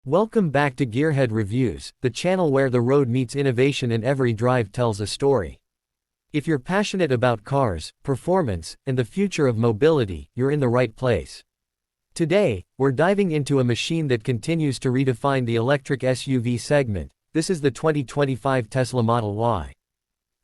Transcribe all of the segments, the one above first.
Welcome back to Gearhead Reviews, the channel where the road meets innovation and every drive tells a story. If you're passionate about cars, performance, and the future of mobility, you're in the right place. Today, we're diving into a machine that continues to redefine the electric SUV segment. This is the 2025 Tesla Model Y.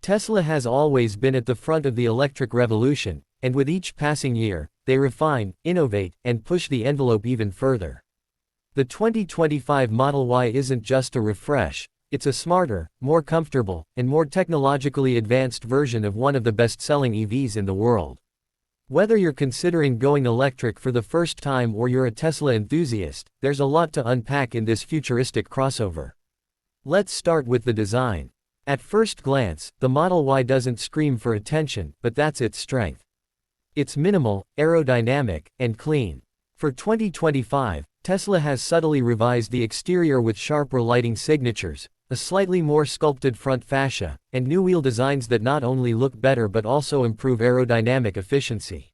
Tesla has always been at the front of the electric revolution, and with each passing year, they refine, innovate, and push the envelope even further. The 2025 Model Y isn't just a refresh, it's a smarter, more comfortable, and more technologically advanced version of one of the best-selling EVs in the world. Whether you're considering going electric for the first time or you're a Tesla enthusiast, there's a lot to unpack in this futuristic crossover. Let's start with the design. At first glance, the Model Y doesn't scream for attention, but that's its strength. It's minimal, aerodynamic, and clean. For 2025, Tesla has subtly revised the exterior with sharper lighting signatures, a slightly more sculpted front fascia, and new wheel designs that not only look better but also improve aerodynamic efficiency.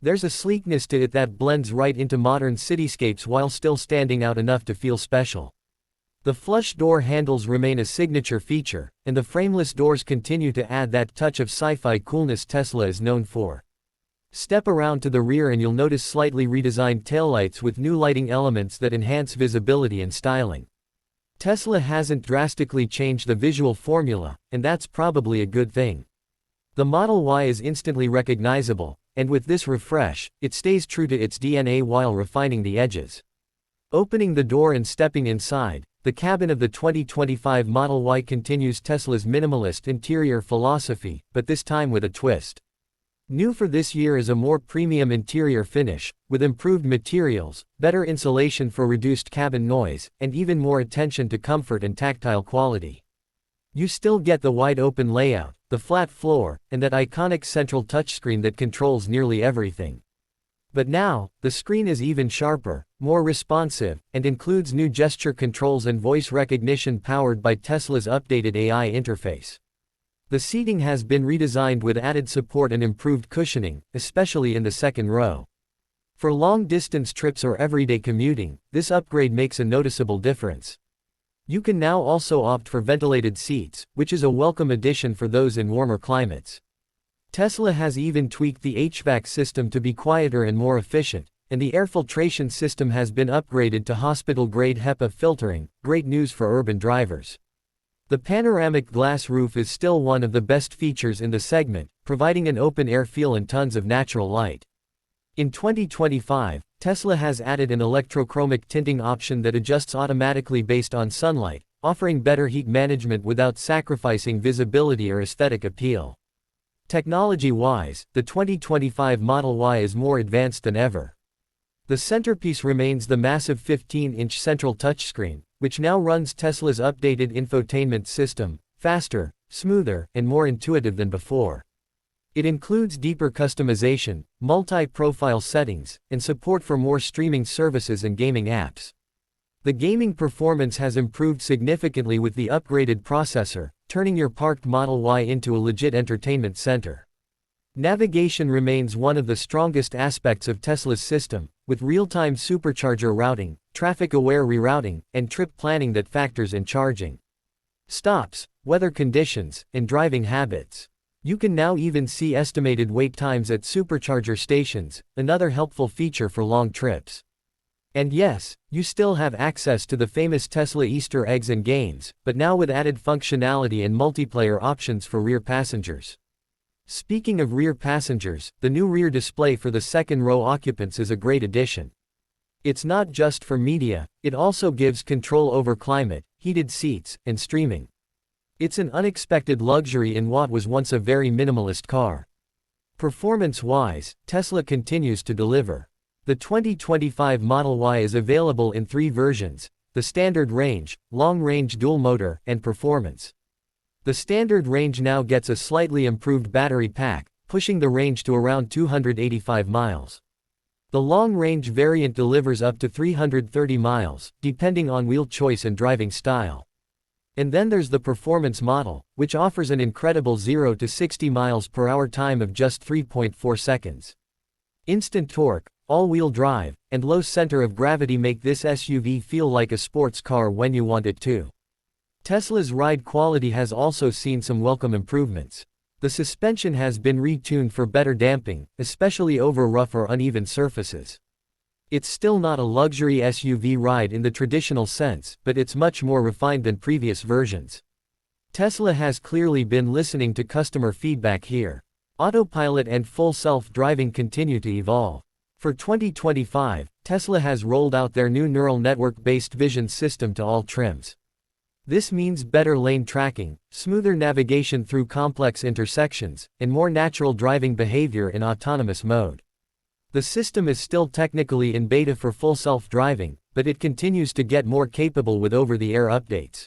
There's a sleekness to it that blends right into modern cityscapes while still standing out enough to feel special. The flush door handles remain a signature feature, and the frameless doors continue to add that touch of sci-fi coolness Tesla is known for. Step around to the rear and you'll notice slightly redesigned taillights with new lighting elements that enhance visibility and styling. Tesla hasn't drastically changed the visual formula, and that's probably a good thing. The Model Y is instantly recognizable, and with this refresh, it stays true to its DNA while refining the edges. Opening the door and stepping inside, the cabin of the 2025 Model Y continues Tesla's minimalist interior philosophy, but this time with a twist. New for this year is a more premium interior finish, with improved materials, better insulation for reduced cabin noise, and even more attention to comfort and tactile quality. You still get the wide-open layout, the flat floor, and that iconic central touchscreen that controls nearly everything. But now, the screen is even sharper, more responsive, and includes new gesture controls and voice recognition powered by Tesla's updated AI interface. The seating has been redesigned with added support and improved cushioning, especially in the second row. For long-distance trips or everyday commuting, this upgrade makes a noticeable difference. You can now also opt for ventilated seats, which is a welcome addition for those in warmer climates. Tesla has even tweaked the HVAC system to be quieter and more efficient, and the air filtration system has been upgraded to hospital-grade HEPA filtering, great news for urban drivers. The panoramic glass roof is still one of the best features in the segment, providing an open-air feel and tons of natural light. In 2025, Tesla has added an electrochromic tinting option that adjusts automatically based on sunlight, offering better heat management without sacrificing visibility or aesthetic appeal. Technology-wise, the 2025 Model Y is more advanced than ever. The centerpiece remains the massive 15-inch central touchscreen, which now runs Tesla's updated infotainment system, faster, smoother, and more intuitive than before. It includes deeper customization, multi-profile settings, and support for more streaming services and gaming apps. The gaming performance has improved significantly with the upgraded processor, turning your parked Model Y into a legit entertainment center. Navigation remains one of the strongest aspects of Tesla's system, with real-time supercharger routing, traffic-aware rerouting, and trip planning that factors in charging stops, weather conditions, and driving habits. You can now even see estimated wait times at supercharger stations, another helpful feature for long trips. And yes, you still have access to the famous Tesla Easter eggs and games, but now with added functionality and multiplayer options for rear passengers. Speaking of rear passengers, the new rear display for the second row occupants is a great addition. It's not just for media, it also gives control over climate, heated seats, and streaming. It's an unexpected luxury in what was once a very minimalist car. Performance-wise, Tesla continues to deliver. The 2025 Model Y is available in 3 versions: the standard range, long-range dual-motor, and performance. The standard range now gets a slightly improved battery pack, pushing the range to around 285 miles. The long-range variant delivers up to 330 miles, depending on wheel choice and driving style. And then there's the performance model, which offers an incredible 0 to 60 miles per hour time of just 3.4 seconds. Instant torque, all-wheel drive, and low center of gravity make this SUV feel like a sports car when you want it to. Tesla's ride quality has also seen some welcome improvements. The suspension has been retuned for better damping, especially over rough or uneven surfaces. It's still not a luxury SUV ride in the traditional sense, but it's much more refined than previous versions. Tesla has clearly been listening to customer feedback here. Autopilot and full self-driving continue to evolve. For 2025, Tesla has rolled out their new neural network-based vision system to all trims. This means better lane tracking, smoother navigation through complex intersections, and more natural driving behavior in autonomous mode. The system is still technically in beta for full self-driving, but it continues to get more capable with over-the-air updates.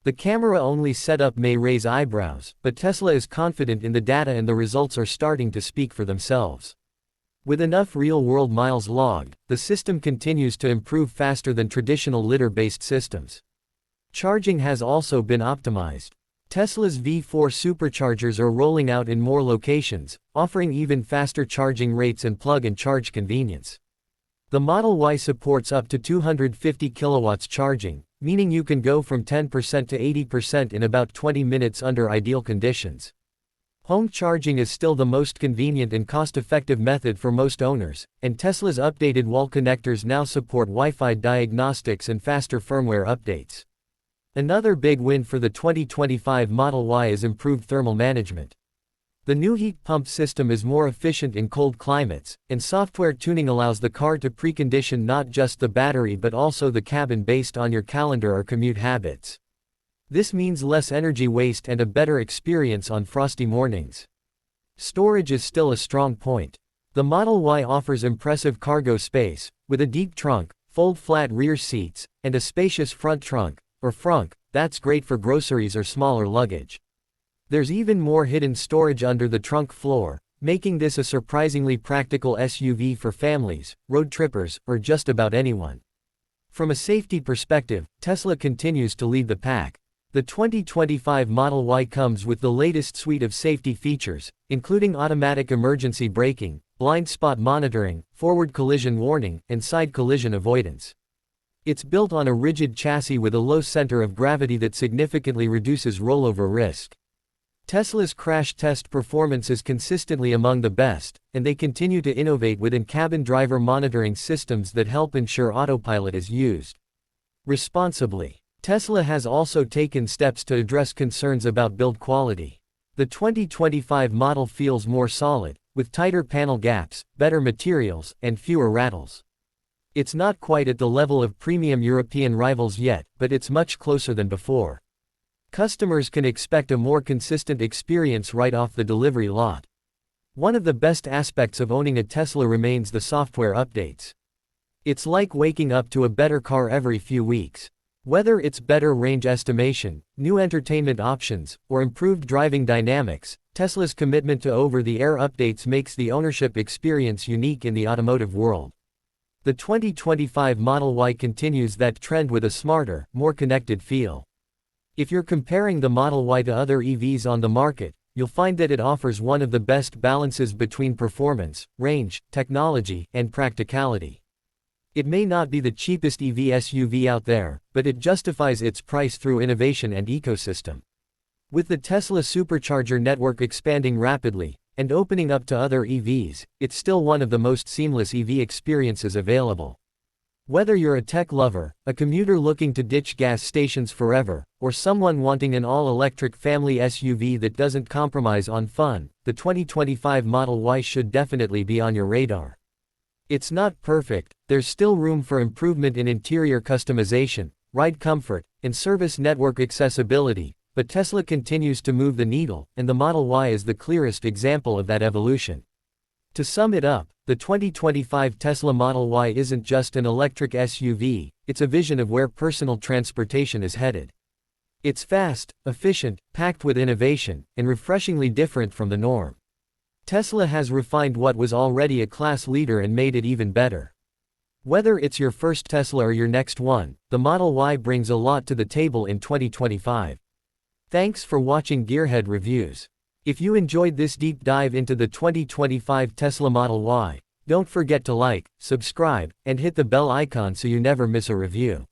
The camera-only setup may raise eyebrows, but Tesla is confident in the data and the results are starting to speak for themselves. With enough real-world miles logged, the system continues to improve faster than traditional lidar-based systems. Charging has also been optimized. Tesla's V4 superchargers are rolling out in more locations, offering even faster charging rates and plug-and-charge convenience. The Model Y supports up to 250 kilowatts charging, meaning you can go from 10% to 80% in about 20 minutes under ideal conditions. Home charging is still the most convenient and cost-effective method for most owners, and Tesla's updated wall connectors now support Wi-Fi diagnostics and faster firmware updates. Another big win for the 2025 Model Y is improved thermal management. The new heat pump system is more efficient in cold climates, and software tuning allows the car to precondition not just the battery but also the cabin based on your calendar or commute habits. This means less energy waste and a better experience on frosty mornings. Storage is still a strong point. The Model Y offers impressive cargo space, with a deep trunk, fold-flat rear seats, and a spacious front trunk, or frunk, that's great for groceries or smaller luggage. There's even more hidden storage under the trunk floor, making this a surprisingly practical SUV for families, road trippers, or just about anyone. From a safety perspective, Tesla continues to lead the pack. The 2025 Model Y comes with the latest suite of safety features, including automatic emergency braking, blind spot monitoring, forward collision warning, and side collision avoidance. It's built on a rigid chassis with a low center of gravity that significantly reduces rollover risk. Tesla's crash test performance is consistently among the best, and they continue to innovate with in-cabin driver monitoring systems that help ensure autopilot is used responsibly. Tesla has also taken steps to address concerns about build quality. The 2025 model feels more solid, with tighter panel gaps, better materials, and fewer rattles. It's not quite at the level of premium European rivals yet, but it's much closer than before. Customers can expect a more consistent experience right off the delivery lot. One of the best aspects of owning a Tesla remains the software updates. It's like waking up to a better car every few weeks. Whether it's better range estimation, new entertainment options, or improved driving dynamics, Tesla's commitment to over-the-air updates makes the ownership experience unique in the automotive world. The 2025 Model Y continues that trend with a smarter, more connected feel. If you're comparing the Model Y to other EVs on the market, you'll find that it offers one of the best balances between performance, range, technology, and practicality. It may not be the cheapest EV SUV out there, but it justifies its price through innovation and ecosystem. With the Tesla supercharger network expanding rapidly, and opening up to other EVs, it's still one of the most seamless EV experiences available. Whether you're a tech lover, a commuter looking to ditch gas stations forever, or someone wanting an all-electric family SUV that doesn't compromise on fun, the 2025 Model Y should definitely be on your radar. It's not perfect, there's still room for improvement in interior customization, ride comfort, and service network accessibility, but Tesla continues to move the needle, and the Model Y is the clearest example of that evolution. To sum it up, the 2025 Tesla Model Y isn't just an electric SUV, it's a vision of where personal transportation is headed. It's fast, efficient, packed with innovation, and refreshingly different from the norm. Tesla has refined what was already a class leader and made it even better. Whether it's your first Tesla or your next one, the Model Y brings a lot to the table in 2025. Thanks for watching Gearhead Reviews. If you enjoyed this deep dive into the 2025 Tesla Model Y, Don't forget to like, subscribe, and hit the bell icon so you never miss a review.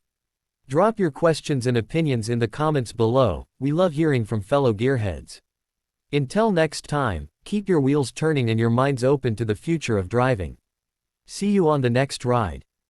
Drop your questions and opinions in the comments below, we love hearing from fellow gearheads. Until next time, keep your wheels turning and your minds open to the future of driving. See you on the next ride.